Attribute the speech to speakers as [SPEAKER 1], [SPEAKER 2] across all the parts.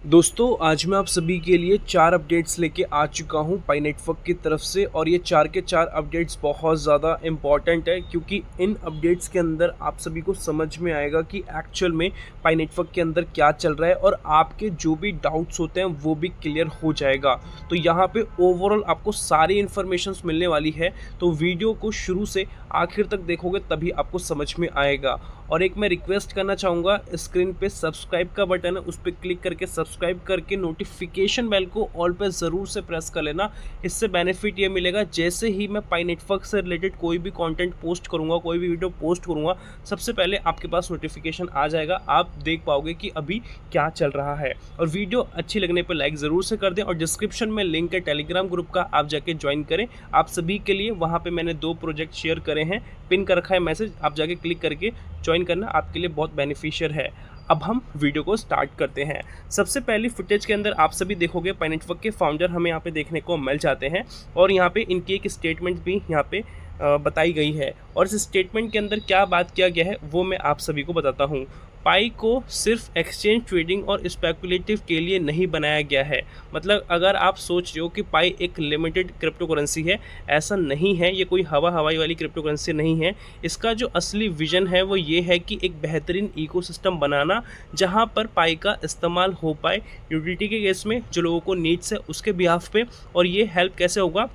[SPEAKER 1] दोस्तों आज मैं आप सभी के लिए 4 अपडेट्स लेके आ चुका हूँ पाई नेटवर्क की तरफ से और ये 4 के 4 अपडेट्स बहुत ज़्यादा इम्पॉर्टेंट है क्योंकि इन अपडेट्स के अंदर आप सभी को समझ में आएगा कि एक्चुअल में पाई नेटवर्क के अंदर क्या चल रहा है और आपके जो भी डाउट्स होते हैं वो भी क्लियर हो जाएगा। तो यहाँ पे ओवरऑल आपको सारी इन्फॉर्मेशंस मिलने वाली है, तो वीडियो को शुरू से आखिर तक देखोगे तभी आपको समझ में आएगा। और एक मैं रिक्वेस्ट करना चाहूँगा, स्क्रीन पे सब्सक्राइब का बटन है, उस पर क्लिक करके सब्सक्राइब करके नोटिफिकेशन बेल को ऑल पे ज़रूर से प्रेस कर लेना। इससे बेनिफिट ये मिलेगा, जैसे ही मैं पाई नेटवर्क से रिलेटेड कोई भी कंटेंट पोस्ट करूँगा, कोई भी वीडियो पोस्ट करूँगा, सबसे पहले आपके पास नोटिफिकेशन आ जाएगा, आप देख पाओगे कि अभी क्या चल रहा है। और वीडियो अच्छी लगने पर लाइक ज़रूर से कर दें और डिस्क्रिप्शन में लिंक है टेलीग्राम ग्रुप का, आप जाके ज्वाइन करें। आप सभी के लिए वहाँ पर मैंने 2 प्रोजेक्ट शेयर करे हैं, पिन कर रखा है मैसेज, आप जाके क्लिक करके ज्वाइन करना आपके लिए बहुत बेनिफिशियल है। अब हम वीडियो को स्टार्ट करते हैं। सबसे पहली फुटेज के अंदर आप सभी देखोगे पाई नेटवर्क के फाउंडर हमें यहाँ पे देखने को मिल जाते हैं और यहाँ पे इनकी एक स्टेटमेंट भी यहाँ पे बताई गई है और इस स्टेटमेंट के अंदर क्या बात किया गया है वो मैं आप सभी को बताता हूँ। पाई को सिर्फ एक्सचेंज ट्रेडिंग और स्पेकुलेटिव के लिए नहीं बनाया गया है। मतलब अगर आप सोच रहे हो कि पाई एक लिमिटेड क्रिप्टो करेंसी है, ऐसा नहीं है। ये कोई हवाई वाली क्रिप्टो करेंसी नहीं है। इसका जो असली विजन है वो ये है कि एक बेहतरीन इकोसिस्टम बनाना जहां पर पाई का इस्तेमाल हो पाए यूटिलिटी के केस में, जो लोगों को नीड्स है उसके बिहाफ पे। और ये हेल्प कैसे होगा,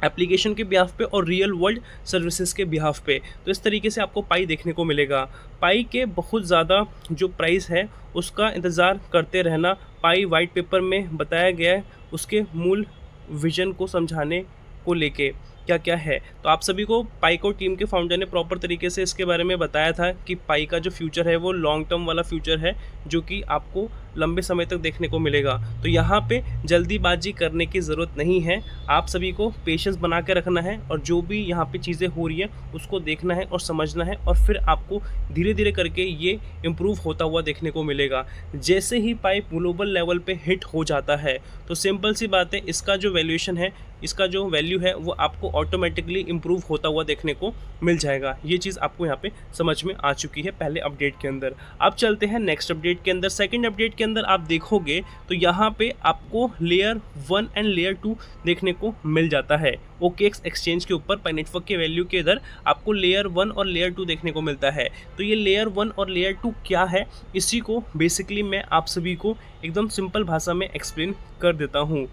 [SPEAKER 1] एप्लीकेशन के बिहाफ पे और रियल वर्ल्ड सर्विसेज के बिहाफ पे। तो इस तरीके से आपको पाई देखने को मिलेगा। पाई के बहुत ज़्यादा जो प्राइस है उसका इंतज़ार करते रहना। पाई वाइट पेपर में बताया गया है उसके मूल विजन को समझाने को लेके क्या क्या है। तो आप सभी को पाई को टीम के फाउंडर ने प्रॉपर तरीके से इसके बारे में बताया था कि पाई का जो फ्यूचर है वो लॉन्ग टर्म वाला फ्यूचर है, जो कि आपको लंबे समय तक देखने को मिलेगा। तो यहाँ पे जल्दीबाजी करने की ज़रूरत नहीं है, आप सभी को पेशेंस बना के रखना है और जो भी यहाँ पे चीज़ें हो रही हैं उसको देखना है और समझना है और फिर आपको धीरे धीरे करके ये इम्प्रूव होता हुआ देखने को मिलेगा। जैसे ही पाई ग्लोबल लेवल पे हिट हो जाता है तो सिंपल सी बात है, इसका जो वैल्यूएशन है, इसका जो वैल्यू है वो आपको ऑटोमेटिकली इम्प्रूव होता हुआ देखने को मिल जाएगा। ये चीज़ आपको यहाँ पे समझ में आ चुकी है पहले अपडेट के अंदर। अब चलते हैं नेक्स्ट अपडेट के अंदर। सेकंड अपडेट के अंदर आप देखोगे तो यहाँ पे आपको लेयर 1 एंड लेयर 2 देखने को मिल जाता है। OKX एक्सचेंज के ऊपर पाई नेटवर्क के वैल्यू के इधर आपको लेयर 1 और लेयर 2 देखने को मिलता है। तो ये लेयर 1 और लेयर 2 क्या है, इसी को बेसिकली मैं आप सभी को एकदम सिंपल भाषा में एक्सप्लेन कर देता हूँ।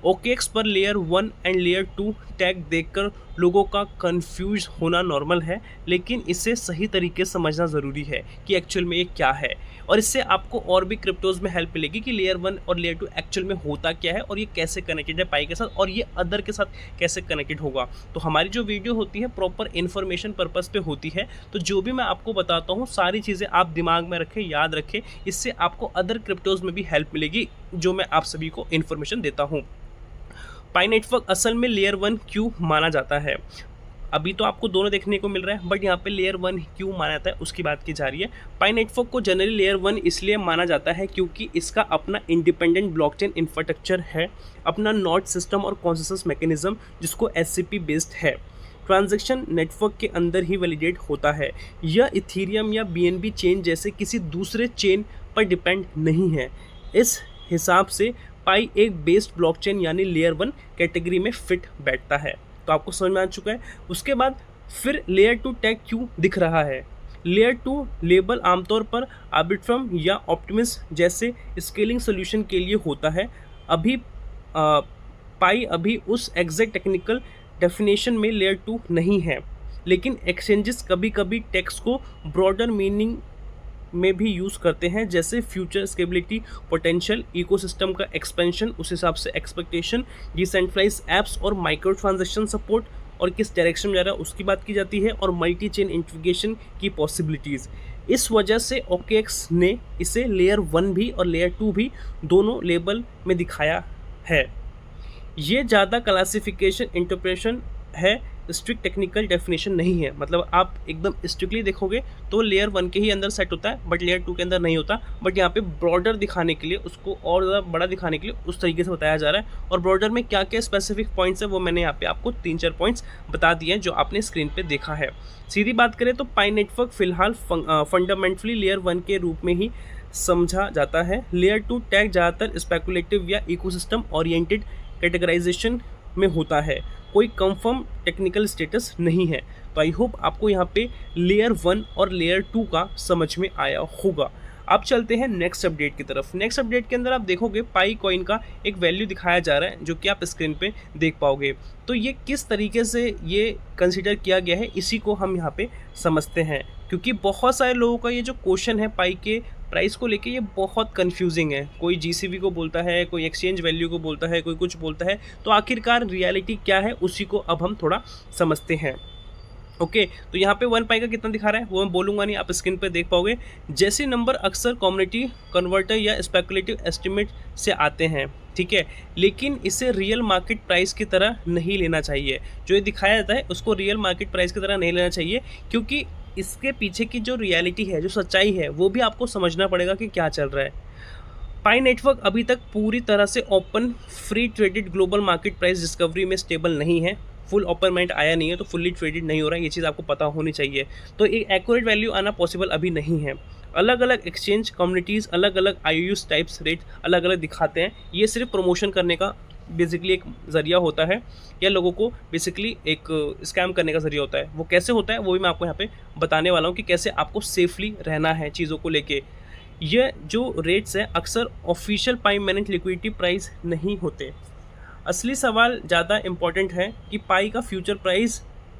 [SPEAKER 1] OKX पर लेयर 1 एंड लेयर 2 टैग देखकर लोगों का कंफ्यूज होना नॉर्मल है, लेकिन इसे सही तरीके से समझना ज़रूरी है कि एक्चुअल में ये क्या है। और इससे आपको और भी क्रिप्टोज़ में हेल्प मिलेगी कि लेयर 1 और लेयर 2 एक्चुअल में होता क्या है और ये कैसे कनेक्टेड है पाई के साथ और ये अदर के साथ कैसे कनेक्टेड होगा। तो हमारी जो वीडियो होती है प्रॉपर इन्फॉर्मेशन पर्पज़ पे होती है, तो जो भी मैं आपको बताता हूँ सारी चीज़ें आप दिमाग में रखें, याद रखें। इससे आपको अदर क्रिप्टोज़ में भी हेल्प मिलेगी जो मैं आप सभी को इन्फॉर्मेशन देता हूँ। पाई नेटवर्क असल में लेयर 1 क्यों माना जाता है, अभी तो आपको दोनों देखने को मिल रहा है बट यहाँ पे लेयर 1 क्यों माना जाता है उसकी बात की जा रही है। पाई नेटवर्क को जनरली लेयर 1 इसलिए माना जाता है क्योंकि इसका अपना इंडिपेंडेंट ब्लॉकचेन इंफ्रास्ट्रक्चर है, अपना नोड सिस्टम और कॉन्सेंसस मैकेनिज्म जिसको SCP बेस्ड है। ट्रांजैक्शन नेटवर्क के अंदर ही वैलिडेट होता है। यह इथीरियम या BNB चेन जैसे किसी दूसरे चेन पर डिपेंड नहीं है। इस हिसाब से पाई एक बेस्ड ब्लॉकचेन यानी लेयर 1 कैटेगरी में फिट बैठता है। तो आपको समझ में आ चुका है। उसके बाद फिर लेयर 2 टैग क्यों दिख रहा है। लेयर 2 लेबल आमतौर पर आर्बिट्रम या ऑप्टिमिस्ट जैसे स्केलिंग सोल्यूशन के लिए होता है। पाई अभी उस एग्जैक्ट टेक्निकल डेफिनेशन में लेयर 2 नहीं है, लेकिन एक्सचेंजेस कभी कभी टेक्स्ट को ब्रॉडर मीनिंग में भी यूज़ करते हैं, जैसे फ्यूचर स्केबिलिटी, पोटेंशियल, इकोसिस्टम का एक्सपेंशन, उस हिसाब से एक्सपेक्टेशन, डिसेंट्रलाइज एप्स और माइक्रो ट्रांजेक्शन सपोर्ट और किस डायरेक्शन में जा रहा है उसकी बात की जाती है, और मल्टी चेन इंटीग्रेशन की पॉसिबिलिटीज़। इस वजह से OKX ने इसे लेयर 1 भी और लेयर 2 भी दोनों लेबल में दिखाया है। ये ज़्यादा क्लासिफिकेशन इंटरप्रेशन है, स्ट्रिक्ट टेक्निकल डेफिनेशन नहीं है। मतलब आप एकदम स्ट्रिक्टली देखोगे तो लेयर 1 के ही अंदर सेट होता है बट लेयर 2 के अंदर नहीं होता। बट यहाँ पे ब्रॉडर दिखाने के लिए, उसको और ज़्यादा बड़ा दिखाने के लिए उस तरीके से बताया जा रहा है। और ब्रॉडर में क्या क्या स्पेसिफिक पॉइंट्स है वो मैंने यहाँ पे आपको 3-4 पॉइंट्स बता दिए हैं जो आपने स्क्रीन पर देखा है। सीधी बात करें तो पाई नेटवर्क फिलहाल फंडामेंटली लेयर 1 के रूप में ही समझा जाता है। लेयर 2 टैग ज़्यादातर स्पेकुलेटिव या इकोसिस्टम ओरिएंटेड कैटेगराइजेशन में होता है, कोई कंफर्म टेक्निकल स्टेटस नहीं है। तो आई होप आपको यहाँ पे लेयर 1 और लेयर 2 का समझ में आया होगा। अब चलते हैं नेक्स्ट अपडेट की तरफ। नेक्स्ट अपडेट के अंदर आप देखोगे पाई कॉइन का एक वैल्यू दिखाया जा रहा है, जो कि आप स्क्रीन पे देख पाओगे। तो ये किस तरीके से ये कंसिडर किया गया है, इसी को हम यहाँ पे समझते हैं, क्योंकि बहुत सारे लोगों का ये जो क्वेश्चन है पाई के प्राइस को लेके, ये बहुत कंफ्यूजिंग है। कोई जीसीबी को बोलता है, कोई एक्सचेंज वैल्यू को बोलता है, कोई कुछ बोलता है। तो आखिरकार रियलिटी क्या है, उसी को अब हम थोड़ा समझते हैं। ओके, तो यहाँ पे 1 पाई का कितना दिखा रहा है वो मैं बोलूँगा नहीं, आप स्क्रीन पे देख पाओगे। जैसे नंबर अक्सर कम्युनिटी कन्वर्टर या स्पेकुलेटिव एस्टिमेट से आते हैं, ठीक है, लेकिन इसे रियल मार्केट प्राइस की तरह नहीं लेना चाहिए। जो ये दिखाया जाता है उसको रियल मार्केट प्राइस की तरह नहीं लेना चाहिए, क्योंकि इसके पीछे की जो रियलिटी है, जो सच्चाई है, वो भी आपको समझना पड़ेगा कि क्या चल रहा है। पाई नेटवर्क अभी तक पूरी तरह से open free traded global market price discovery में स्टेबल नहीं है। फुल ओपन माइंड आया नहीं है, तो फुल्ली ट्रेडेड नहीं हो रहा है, ये चीज़ आपको पता होनी चाहिए। तो एक एक्यूरेट वैल्यू आना पॉसिबल अभी नहीं है। अलग अलग एक्सचेंज कम्युनिटीज़ अलग अलग IOUs टाइप्स रेट अलग अलग दिखाते हैं। ये सिर्फ प्रमोशन करने का बेसिकली एक ज़रिया होता है, या लोगों को बेसिकली एक स्कैम करने का ज़रिया होता है। वो कैसे होता है वो भी मैं आपको यहाँ पे बताने वाला हूँ कि कैसे आपको सेफली रहना है चीज़ों को लेके। ये जो रेट्स हैं अक्सर ऑफिशियल पाई मिनट लिक्विडिटी प्राइस नहीं होते। असली सवाल ज़्यादा इम्पॉर्टेंट है कि पाई का फ्यूचर प्राइस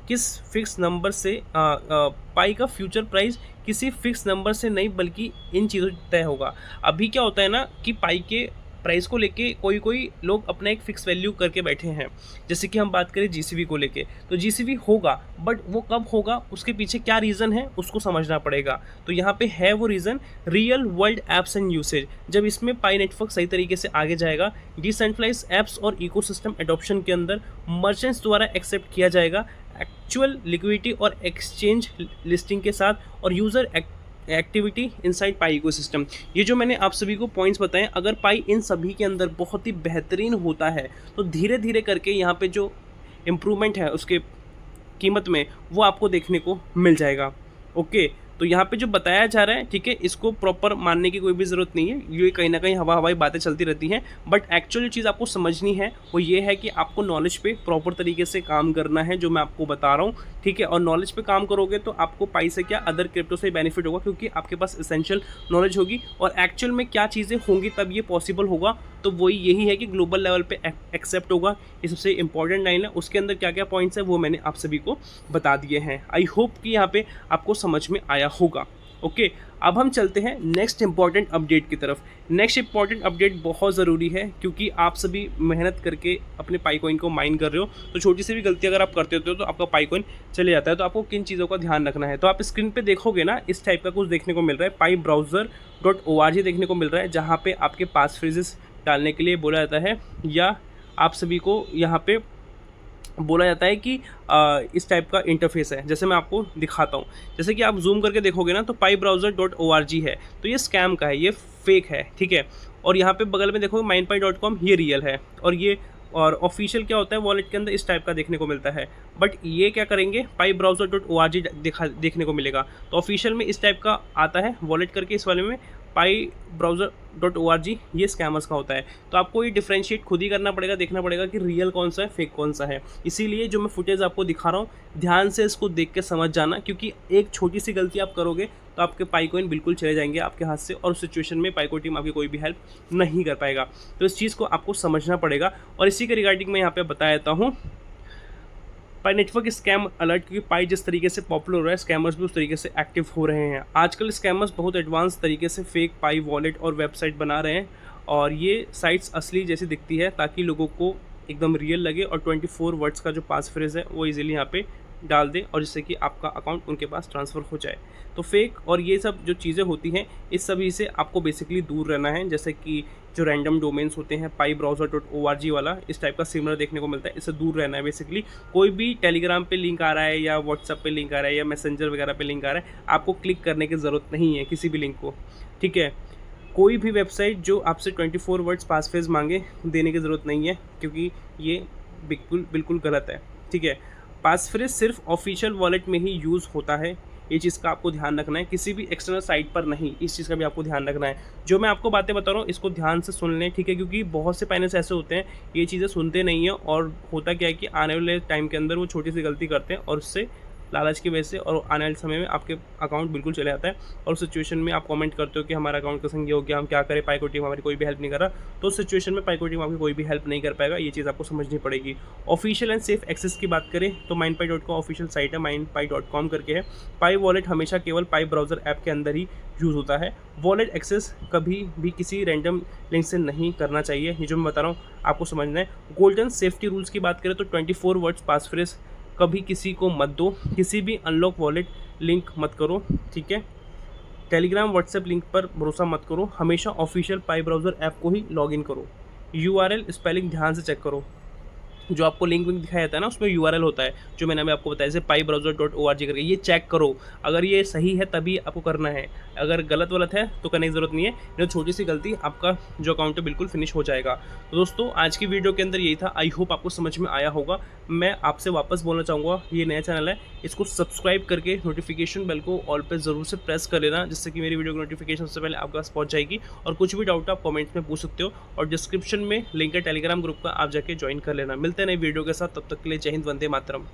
[SPEAKER 1] किस फिक्स नंबर से पाई का फ्यूचर प्राइस किसी फिक्स नंबर से नहीं, बल्कि इन चीज़ों से तय होगा। अभी क्या होता है ना कि पाई के प्राइस को लेके कोई लोग अपना एक फ़िक्स वैल्यू करके बैठे हैं। जैसे कि हम बात करें जीसीबी को लेके, तो जीसीबी होगा, बट वो कब होगा, उसके पीछे क्या रीज़न है, उसको समझना पड़ेगा। तो यहाँ पे है वो reason, real world apps and usage. जब इसमें पाई नेटवर्क सही तरीके से आगे जाएगा, डिसेंट्रलाइज एप्स और इकोसिस्टम एडॉप्शन के अंदर मर्चेंट्स द्वारा एक्सेप्ट किया जाएगा, एक्चुअल लिक्विडिटी और एक्सचेंज लिस्टिंग के साथ, और यूज़र एक्टिविटी इनसाइड पाई इकोसिस्टम। ये जो मैंने आप सभी को पॉइंट्स बताएं, अगर पाई इन सभी के अंदर बहुत ही बेहतरीन होता है, तो धीरे धीरे करके यहाँ पे जो इम्प्रूवमेंट है उसके कीमत में, वो आपको देखने को मिल जाएगा। ओके, तो यहाँ पे जो बताया जा रहा है, ठीक है, इसको प्रॉपर मानने की कोई भी ज़रूरत नहीं है। ये कहीं ना कहीं हवाई बातें चलती रहती हैं, बट एक्चुअल चीज़ आपको समझनी है वो ये है कि आपको नॉलेज पे प्रॉपर तरीके से काम करना है, जो मैं आपको बता रहा हूँ, ठीक है। और नॉलेज पे काम करोगे तो आपको पाई से क्या अदर क्रिप्टो से बेनिफिट होगा, क्योंकि आपके पास एसेंशियल नॉलेज होगी, और एक्चुअल में क्या चीज़ें होंगी तब ये पॉसिबल होगा। तो वही यही है कि ग्लोबल लेवल पे एक्सेप्ट होगा, ये सबसे इंपॉर्टेंट लाइन है। उसके अंदर क्या क्या पॉइंट्स है वो मैंने आप सभी को बता दिए हैं। आई होप कि यहाँ पे आपको समझ में आया होगा। ओके, अब हम चलते हैं नेक्स्ट इंपॉर्टेंट अपडेट की तरफ। नेक्स्ट इंपॉर्टेंट अपडेट बहुत ज़रूरी है, क्योंकि आप सभी मेहनत करके अपने पाई कॉइन को माइन कर रहे हो, तो छोटी सी भी गलती अगर आप करते होते हो तो आपका पाई कॉइन चले जाता है। तो आपको किन चीज़ों का ध्यान रखना है, तो आप स्क्रीन पे देखोगे ना, इस टाइप का कुछ देखने को मिल रहा है, paibrowser.org देखने को मिल रहा है, जहाँ पे आपके पास फ्रेजेस डालने के लिए बोला जाता है, या आप सभी को यहाँ पे बोला जाता है कि इस टाइप का इंटरफेस है। जैसे मैं आपको दिखाता हूँ, जैसे कि आप जूम करके देखोगे ना, तो paibrowser.org है, तो ये स्कैम का है, ये फेक है, ठीक है। और यहाँ पे बगल में देखोगे mindpie.com, ये रियल है। और ऑफिशियल क्या होता है वॉलेट के अंदर, इस टाइप का देखने को मिलता है। बट ये क्या करेंगे, paibrowser.org देखने को मिलेगा। तो ऑफिशियल में इस टाइप का आता है वॉलेट करके, इस वाले में paibrowser.org ये स्कैमर्स का होता है। तो आपको ये डिफ्रेंशिएट खुद ही करना पड़ेगा, देखना पड़ेगा कि रियल कौन सा है, फेक कौन सा है। इसीलिए जो मैं फुटेज आपको दिखा रहा हूँ, ध्यान से इसको देख के समझ जाना, क्योंकि एक छोटी सी गलती आप करोगे तो आपके पाई कॉइन बिल्कुल चले जाएंगे आपके हाथ से, और उस सिचुएशन में पाई कॉइन टीम आपकी कोई भी हेल्प नहीं कर पाएगा। तो इस चीज़ को आपको समझना पड़ेगा। और इसी के रिगार्डिंग मैं यहाँ पे बता देता हूँ पाई नेटवर्क स्कैम अलर्ट, क्योंकि पाई जिस तरीके से पॉपुलर हो रहा है, स्कैमर्स भी उस तरीके से एक्टिव हो रहे हैं। आजकल स्कैमर्स बहुत एडवांस तरीके से फेक पाई वॉलेट और वेबसाइट बना रहे हैं, और ये साइट्स असली जैसी दिखती है, ताकि लोगों को एकदम रियल लगे, और 24 वर्ड्स का जो पास फ्रेज है वो इजीली यहाँ पे डाल दें, और जिससे कि आपका अकाउंट उनके पास ट्रांसफ़र हो जाए। तो फेक और ये सब जो चीज़ें होती हैं, इस सभी से आपको बेसिकली दूर रहना है। जैसे कि जो रैंडम डोमेन्स होते हैं, paibrowser.org वाला इस टाइप का सिमिलर देखने को मिलता है, इससे दूर रहना है। बेसिकली कोई भी टेलीग्राम पे लिंक आ रहा है, या व्हाट्सएप पे लिंक आ रहा है, या मैसेंजर वगैरह पे लिंक आ रहा है, आपको क्लिक करने की ज़रूरत नहीं है किसी भी लिंक को, ठीक है। कोई भी वेबसाइट जो आपसे 24 वर्ड्स पास फ्रेज मांगे, देने की ज़रूरत नहीं है, क्योंकि ये बिल्कुल गलत है, ठीक है। पास फ्रेज सिर्फ ऑफिशियल वॉलेट में ही यूज़ होता है, ये चीज़ का आपको ध्यान रखना है, किसी भी एक्सटर्नल साइट पर नहीं, इस चीज़ का भी आपको ध्यान रखना है। जो मैं आपको बातें बता रहा हूँ इसको ध्यान से सुन लें, ठीक है, क्योंकि बहुत से फाइनेंस ऐसे होते हैं ये चीज़ें सुनते नहीं हैं और होता क्या है कि आने वाले टाइम के अंदर वो छोटी सी गलती करते हैं और उससे लालच की वजह से और आने वाले समय में आपके अकाउंट बिल्कुल चले जाता है और उस सिचुएशन में आप कमेंट करते हो कि हमारा अकाउंट कसम ये हो गया, हम क्या करें, पाइको टीम हमारी कोई भी हेल्प नहीं कर रहा। तो उस सिचुएशन में पाइको टीम आपकी कोई भी हेल्प नहीं कर पाएगा, ये चीज़ आपको समझनी पड़ेगी। ऑफिशियल एंड सेफ एक्सेस की बात करें तो mindpi.com ऑफिशियल साइट है, mindpi.com करके है। पाई वॉलेट हमेशा केवल पाई ब्राउज़र ऐप के अंदर ही यूज़ होता है। वॉलेट एक्सेस कभी भी किसी रैंडम लिंक से नहीं करना चाहिए, ये जो मैं बता रहा हूँ आपको समझना है। गोल्डन सेफ्टी रूल्स की बात करें तो 24 वर्ड्स पासफ्रेज कभी किसी को मत दो, किसी भी अनलॉक वॉलेट लिंक मत करो, ठीक है। टेलीग्राम व्हाट्सएप लिंक पर भरोसा मत करो, हमेशा ऑफिशियल पाई ब्राउज़र ऐप को ही लॉगिन करो। यूआरएल स्पेलिंग ध्यान से चेक करो, जो आपको लिंक विंक दिखाया जाता है ना उसमें यूआरएल होता है, जो मैंने अभी आपको बताया जैसे paibrowser.org करके, ये चेक करो। अगर ये सही है तभी आपको करना है, अगर गलत वलत है तो करने की ज़रूरत नहीं है, नहीं तो छोटी सी गलती आपका जो अकाउंट है बिल्कुल फिनिश हो जाएगा। तो दोस्तों आज की वीडियो के अंदर यही था, आई होप आपको समझ में आया होगा। मैं आपसे वापस बोलना चाहूँगा, ये नया चैनल है, इसको सब्सक्राइब करके नोटिफिकेशन बेल को ऑल पे ज़रूर से प्रेस कर लेना, जिससे कि मेरी वीडियो की नोटिफिकेशन सबसे पहले आपके पास पहुँच जाएगी। और कुछ भी डाउट आप कमेंट्स में पूछ सकते हो और डिस्क्रिप्शन में लिंक है टेलीग्राम ग्रुप का, आप जाके ज्वाइन कर लेना। मिलते हैं नई वीडियो के साथ, तब तक के लिए जय हिंद, वंदे मातरम।